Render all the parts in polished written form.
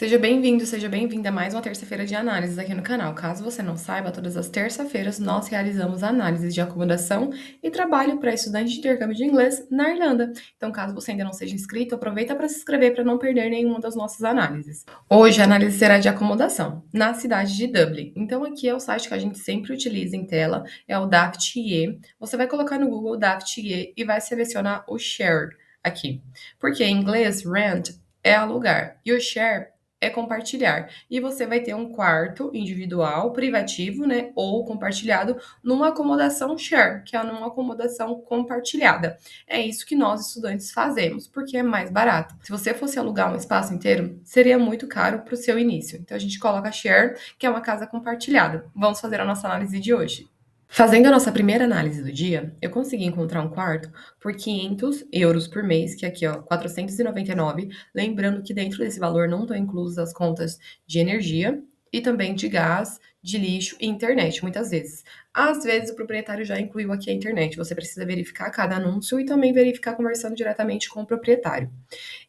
Seja bem-vindo, seja bem-vinda a mais uma terça-feira de análises aqui no canal. Caso você não saiba, todas as terças-feiras nós realizamos análises de acomodação e trabalho para estudantes de intercâmbio de inglês na Irlanda. Então, caso você ainda não seja inscrito, aproveita para se inscrever para não perder nenhuma das nossas análises. Hoje a análise será de acomodação na cidade de Dublin. Então, aqui é o site que a gente sempre utiliza em tela, é o DAFT-IE. Você vai colocar no Google DAFT-IE e vai selecionar o Share aqui. Porque em inglês, rent é alugar e o share é compartilhar. E você vai ter um quarto individual, privativo, né, ou compartilhado, numa acomodação share, que é numa acomodação compartilhada. É isso que nós, estudantes, fazemos, porque é mais barato. Se você fosse alugar um espaço inteiro, seria muito caro para o seu início. Então, a gente coloca share, que é uma casa compartilhada. Vamos fazer a nossa análise de hoje. Fazendo a nossa primeira análise do dia, eu consegui encontrar um quarto por 500 euros por mês, que aqui, ó, 499. Lembrando que dentro desse valor não estão inclusas as contas de energia e também de gás, de lixo e internet, muitas vezes. Às vezes o proprietário já incluiu aqui a internet. Você precisa verificar cada anúncio e também verificar conversando diretamente com o proprietário.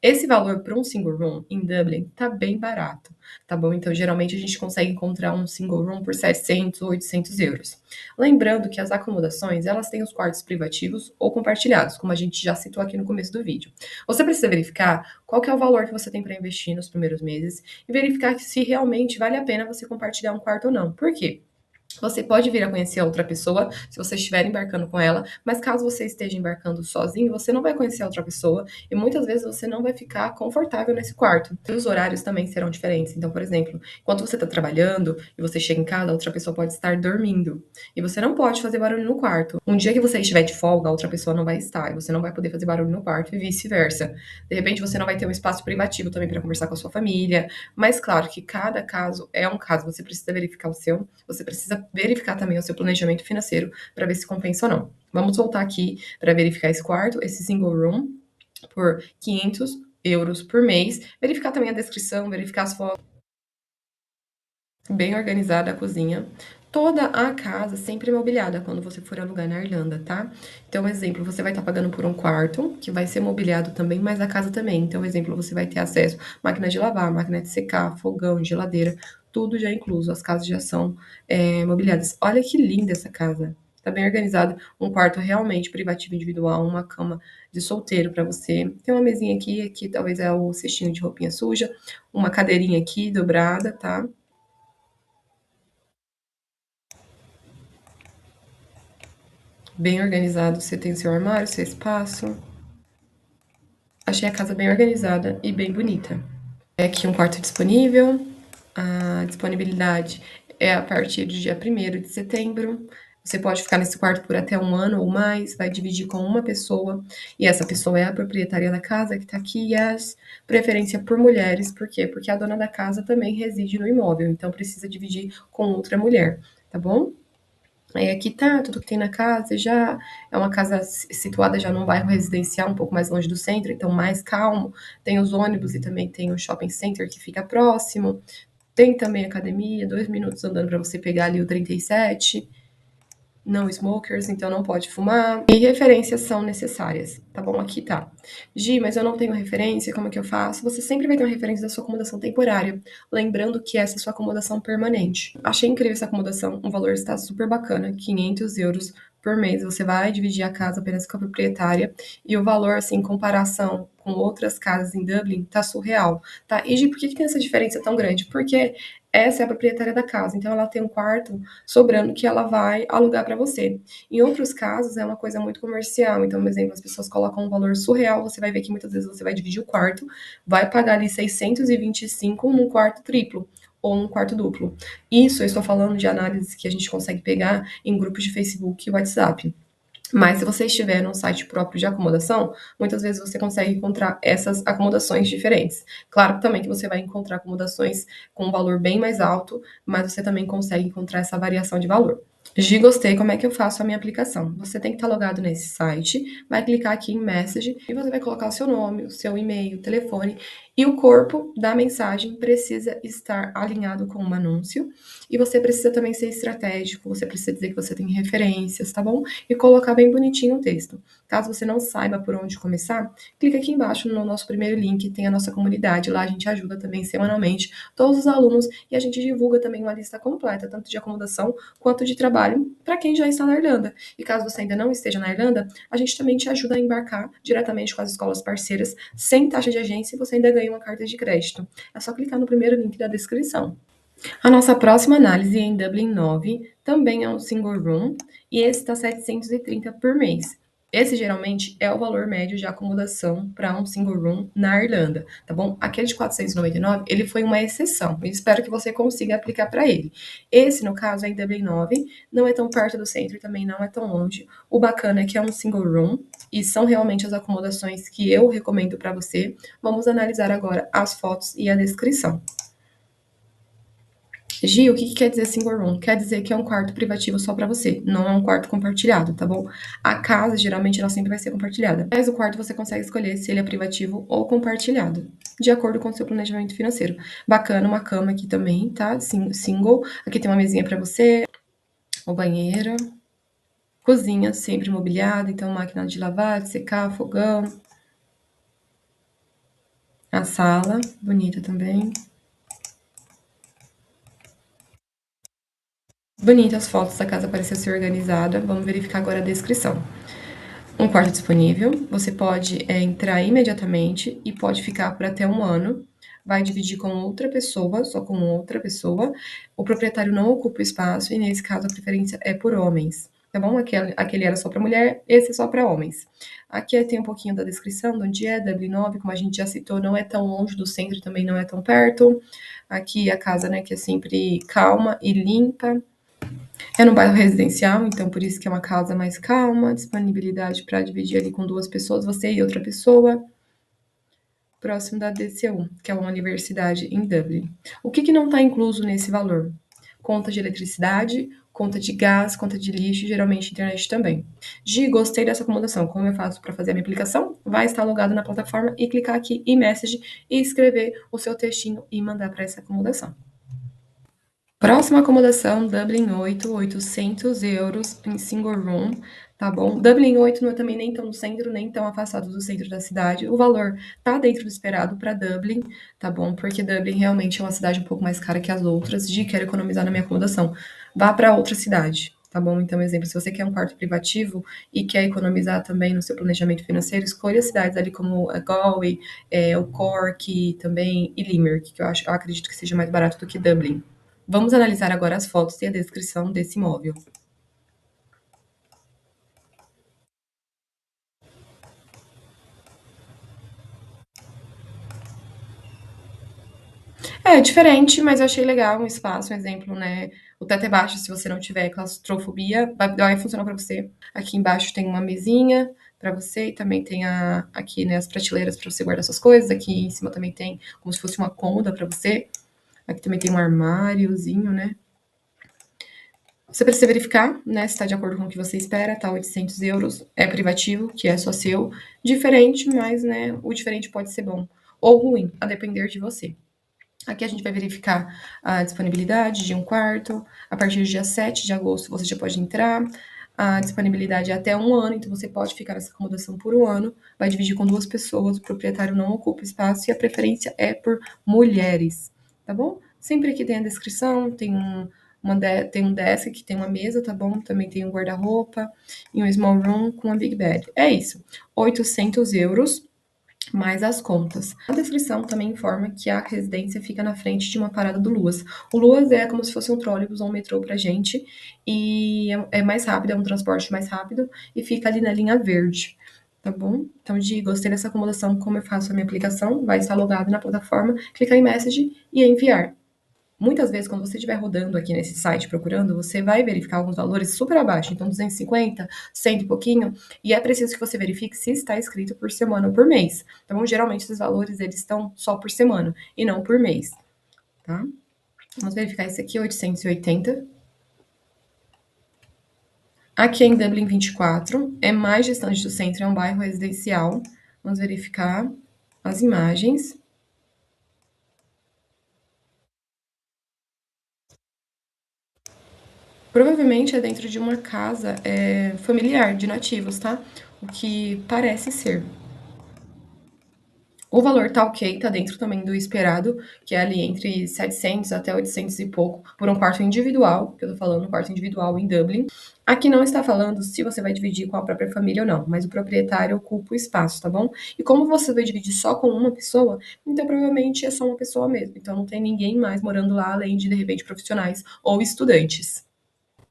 Esse valor para um single room em Dublin tá bem barato, tá bom? Então, geralmente a gente consegue encontrar um single room por 700 ou 800 euros. Lembrando que as acomodações, elas têm os quartos privativos ou compartilhados, como a gente já citou aqui no começo do vídeo. Você precisa verificar qual que é o valor que você tem para investir nos primeiros meses e verificar se realmente vale a pena você compartilhar um quarto ou não. Por quê? Você pode vir a conhecer a outra pessoa se você estiver embarcando com ela, mas caso você esteja embarcando sozinho, você não vai conhecer a outra pessoa e muitas vezes você não vai ficar confortável nesse quarto. E os horários também serão diferentes. Então, por exemplo, enquanto você está trabalhando e você chega em casa, a outra pessoa pode estar dormindo e você não pode fazer barulho no quarto. Um dia que você estiver de folga, a outra pessoa não vai estar e você não vai poder fazer barulho no quarto e vice-versa. De repente, você não vai ter um espaço privativo também para conversar com a sua família, mas claro que cada caso é um caso, você precisa verificar o seu, você precisa verificar também o seu planejamento financeiro para ver se compensa ou não. Vamos voltar aqui para verificar esse quarto, esse single room, por 500 euros por mês. Verificar também a descrição, verificar as fotos. Bem organizada a cozinha. Toda a casa sempre mobiliada quando você for alugar na Irlanda, tá? Então, exemplo, você vai estar pagando por um quarto, que vai ser mobiliado também, mas a casa também. Então, exemplo, você vai ter acesso à máquina de lavar, máquina de secar, fogão, geladeira, tudo já incluso. As casas já são mobiliadas. Olha que linda essa casa. Tá bem organizado, um quarto realmente privativo individual, uma cama de solteiro para você. Tem uma mesinha aqui talvez é o cestinho de roupinha suja, uma cadeirinha aqui dobrada, tá? Bem organizado, você tem seu armário, seu espaço. Achei a casa bem organizada e bem bonita. É aqui um quarto disponível. A disponibilidade é a partir do dia 1º de setembro. Você pode ficar nesse quarto por até um ano ou mais, vai dividir com uma pessoa, e essa pessoa é a proprietária da casa que tá aqui, e as preferência por mulheres, por quê? Porque a dona da casa também reside no imóvel, então precisa dividir com outra mulher, tá bom? Aí aqui tá tudo que tem na casa, já é uma casa situada já num bairro residencial um pouco mais longe do centro, então mais calmo. Tem os ônibus e também tem o shopping center que fica próximo. Tem também academia, 2 minutos andando para você pegar ali o 37. Não smokers, então não pode fumar. E referências são necessárias, tá bom? Aqui tá. Gi, mas eu não tenho referência, como é que eu faço? Você sempre vai ter uma referência da sua acomodação temporária, lembrando que essa é a sua acomodação permanente. Achei incrível essa acomodação, o valor está super bacana, 500 euros por mês. Você vai dividir a casa apenas com a proprietária e o valor, assim, em comparação com outras casas em Dublin, tá surreal, tá? E Gi, por que tem essa diferença tão grande? Porque essa é a proprietária da casa, então ela tem um quarto sobrando que ela vai alugar para você. Em outros casos, é uma coisa muito comercial. Então, por exemplo, as pessoas colocam um valor surreal, você vai ver que muitas vezes você vai dividir o quarto, vai pagar ali 625 num quarto triplo ou num quarto duplo. Isso eu estou falando de análises que a gente consegue pegar em grupos de Facebook e WhatsApp. Mas se você estiver num site próprio de acomodação, muitas vezes você consegue encontrar essas acomodações diferentes. Claro também que você vai encontrar acomodações com um valor bem mais alto, mas você também consegue encontrar essa variação de valor. Gi, gostei, como é que eu faço a minha aplicação? Você tem que estar logado nesse site, vai clicar aqui em Message e você vai colocar o seu nome, o seu e-mail, o telefone e o corpo da mensagem precisa estar alinhado com um anúncio e você precisa também ser estratégico, você precisa dizer que você tem referências, tá bom? E colocar bem bonitinho o texto. Caso você não saiba por onde começar, clica aqui embaixo no nosso primeiro link, tem a nossa comunidade, lá a gente ajuda também semanalmente todos os alunos e a gente divulga também uma lista completa, tanto de acomodação quanto de trabalho para quem já está na Irlanda. E caso você ainda não esteja na Irlanda, a gente também te ajuda a embarcar diretamente com as escolas parceiras, sem taxa de agência, e você ainda ganha uma carta de crédito. É só clicar no primeiro link da descrição. A nossa próxima análise é em Dublin 9, também é um single room, e esse está 730 por mês. Esse geralmente é o valor médio de acomodação para um single room na Irlanda, tá bom? Aquele de 499, ele foi uma exceção. Eu espero que você consiga aplicar para ele. Esse, no caso, é em Dublin 9, não é tão perto do centro e também não é tão longe. O bacana é que é um single room e são realmente as acomodações que eu recomendo para você. Vamos analisar agora as fotos e a descrição. Gi, o que que quer dizer single room? Quer dizer que é um quarto privativo só para você, não é um quarto compartilhado, tá bom? A casa, geralmente, ela sempre vai ser compartilhada. Mas o quarto você consegue escolher se ele é privativo ou compartilhado, de acordo com o seu planejamento financeiro. Bacana, uma cama aqui também, tá? Single. Aqui tem uma mesinha para você, o banheiro, cozinha sempre mobiliada, então máquina de lavar, de secar, fogão. A sala, bonita também. Bonitas fotos da casa parecer ser organizada. Vamos verificar agora a descrição. Um quarto disponível, você pode entrar imediatamente e pode ficar por até um ano. Vai dividir com outra pessoa, só com outra pessoa. O proprietário não ocupa o espaço e, nesse caso, a preferência é por homens. Tá bom? Aquele era só para mulher, esse é só para homens. Aqui tem um pouquinho da descrição de onde é, Dublin 9, como a gente já citou, não é tão longe do centro, também não é tão perto. Aqui a casa, né, que é sempre calma e limpa. É no bairro residencial, então por isso que é uma casa mais calma, disponibilidade para dividir ali com duas pessoas, você e outra pessoa, próximo da DCU, que é uma universidade em Dublin. O que, que não está incluso nesse valor? Conta de eletricidade, conta de gás, conta de lixo, geralmente internet também. Gi, gostei dessa acomodação. Como eu faço para fazer a minha aplicação? Vai estar logado na plataforma e clicar aqui em Message e escrever o seu textinho e mandar para essa acomodação. Próxima acomodação, Dublin 8, 800 euros em single room, tá bom? Dublin 8 não é também nem tão no centro, nem tão afastado do centro da cidade. O valor tá dentro do esperado para Dublin, tá bom? Porque Dublin realmente é uma cidade um pouco mais cara que as outras. De quero economizar na minha acomodação, vá para outra cidade, tá bom? Então, exemplo, se você quer um quarto privativo e quer economizar também no seu planejamento financeiro, escolha cidades ali como Galway, o Cork também e Limerick, que eu acredito que seja mais barato do que Dublin. Vamos analisar agora as fotos e a descrição desse imóvel. É diferente, mas eu achei legal um espaço, um exemplo, né? O teto é baixo, se você não tiver claustrofobia, vai funcionar para você. Aqui embaixo tem uma mesinha para você e também tem aqui, né, as prateleiras para você guardar suas coisas. Aqui em cima também tem como se fosse uma cômoda para você. Aqui também tem um armáriozinho, né? Você precisa verificar, né, se está de acordo com o que você espera, tá? 800 euros é privativo, que é só seu. Diferente, mas, né, o diferente pode ser bom ou ruim, a depender de você. Aqui a gente vai verificar a disponibilidade de um quarto. A partir do dia 7 de agosto você já pode entrar. A disponibilidade é até um ano, então você pode ficar nessa acomodação por um ano. Vai dividir com duas pessoas, o proprietário não ocupa espaço e a preferência é por mulheres, tá bom? Sempre aqui tem a descrição, tem um desk que tem uma mesa, tá bom? Também tem um guarda-roupa e um small room com uma big bed. É isso. 800 euros mais as contas. A descrição também informa que a residência fica na frente de uma parada do Luas. O Luas é como se fosse um trólebus ou um metrô pra gente, e é mais rápido, é um transporte mais rápido, e fica ali na linha verde. Tá bom? Então, gostei dessa acomodação, como eu faço a minha aplicação, vai estar logado na plataforma, clicar em message e enviar. Muitas vezes, quando você estiver rodando aqui nesse site procurando, você vai verificar alguns valores super abaixo, então 250, 100 e pouquinho, e é preciso que você verifique se está escrito por semana ou por mês. Então, geralmente, esses valores eles estão só por semana e não por mês, tá? Vamos verificar esse aqui, 880. Aqui é em Dublin 24, é mais distante do centro, é um bairro residencial. Vamos verificar as imagens. Provavelmente é dentro de uma casa familiar de nativos, tá? O que parece ser. O valor tá ok, tá dentro também do esperado, que é ali entre 700 até 800 e pouco, por um quarto individual, que eu tô falando, um quarto individual em Dublin. Aqui não está falando se você vai dividir com a própria família ou não, mas o proprietário ocupa o espaço, tá bom? E como você vai dividir só com uma pessoa, então provavelmente é só uma pessoa mesmo. Então não tem ninguém mais morando lá, além de repente, profissionais ou estudantes.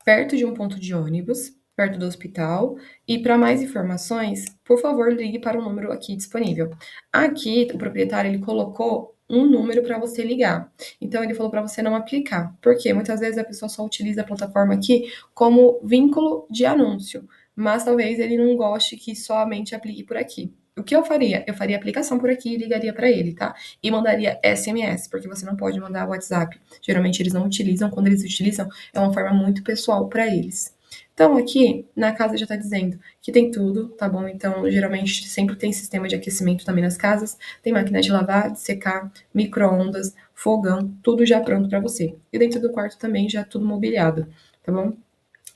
Perto de um ponto de ônibus, perto do hospital. E para mais informações, por favor, ligue para o número aqui disponível. Aqui, o proprietário ele colocou um número para você ligar. Então, ele falou para você não aplicar. Porque muitas vezes a pessoa só utiliza a plataforma aqui como vínculo de anúncio. Mas talvez ele não goste que somente aplique por aqui. O que eu faria? Eu faria a aplicação por aqui e ligaria para ele, tá? E mandaria SMS, porque você não pode mandar WhatsApp. Geralmente eles não utilizam, quando eles utilizam, é uma forma muito pessoal para eles. Então, aqui na casa já está dizendo que tem tudo, tá bom? Então, geralmente sempre tem sistema de aquecimento também nas casas, tem máquina de lavar, de secar, micro-ondas, fogão, tudo já pronto para você. E dentro do quarto também já tudo mobiliado, tá bom?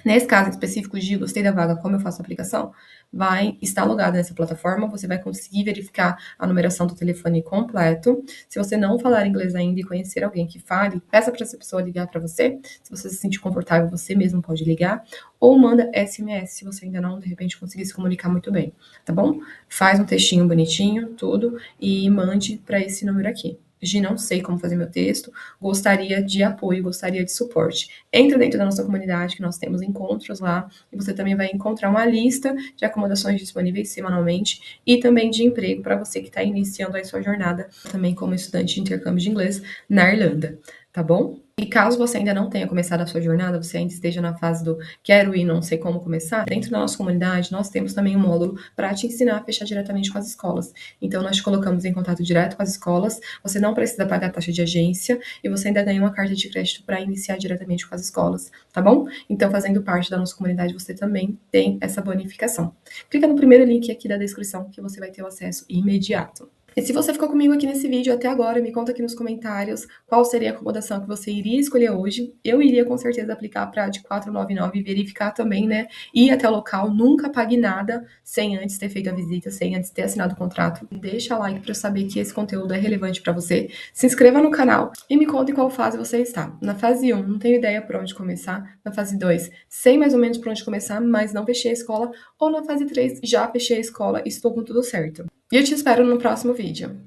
Nesse caso específico de gostei da vaga, como eu faço a aplicação, vai estar logado nessa plataforma, você vai conseguir verificar a numeração do telefone completo. Se você não falar inglês ainda e conhecer alguém que fale, peça para essa pessoa ligar para você. Se você se sentir confortável, você mesmo pode ligar. Ou manda SMS se você ainda não, de repente, conseguir se comunicar muito bem, tá bom? Faz um textinho bonitinho, tudo, e mande para esse número aqui. Gi, não sei como fazer meu texto, gostaria de apoio, gostaria de suporte. Entra dentro da nossa comunidade, que nós temos encontros lá, e você também vai encontrar uma lista de acomodações disponíveis semanalmente e também de emprego para você que está iniciando a sua jornada também como estudante de intercâmbio de inglês na Irlanda, tá bom? E caso você ainda não tenha começado a sua jornada, você ainda esteja na fase do quero ir, não sei como começar, dentro da nossa comunidade nós temos também um módulo para te ensinar a fechar diretamente com as escolas. Então nós te colocamos em contato direto com as escolas, você não precisa pagar taxa de agência e você ainda ganha uma carta de crédito para iniciar diretamente com as escolas, tá bom? Então fazendo parte da nossa comunidade você também tem essa bonificação. Clica no primeiro link aqui da descrição que você vai ter o acesso imediato. E se você ficou comigo aqui nesse vídeo até agora, me conta aqui nos comentários qual seria a acomodação que você iria escolher hoje. Eu iria com certeza aplicar para a de 499 e verificar também, né? Ir até o local, nunca pague nada sem antes ter feito a visita, sem antes ter assinado o contrato. Deixa like para eu saber que esse conteúdo é relevante para você. Se inscreva no canal e me conta em qual fase você está. Na fase 1, não tenho ideia por onde começar. Na fase 2, sei mais ou menos por onde começar, mas não fechei a escola. Ou na fase 3, já fechei a escola e estou com tudo certo. E eu te espero no próximo vídeo.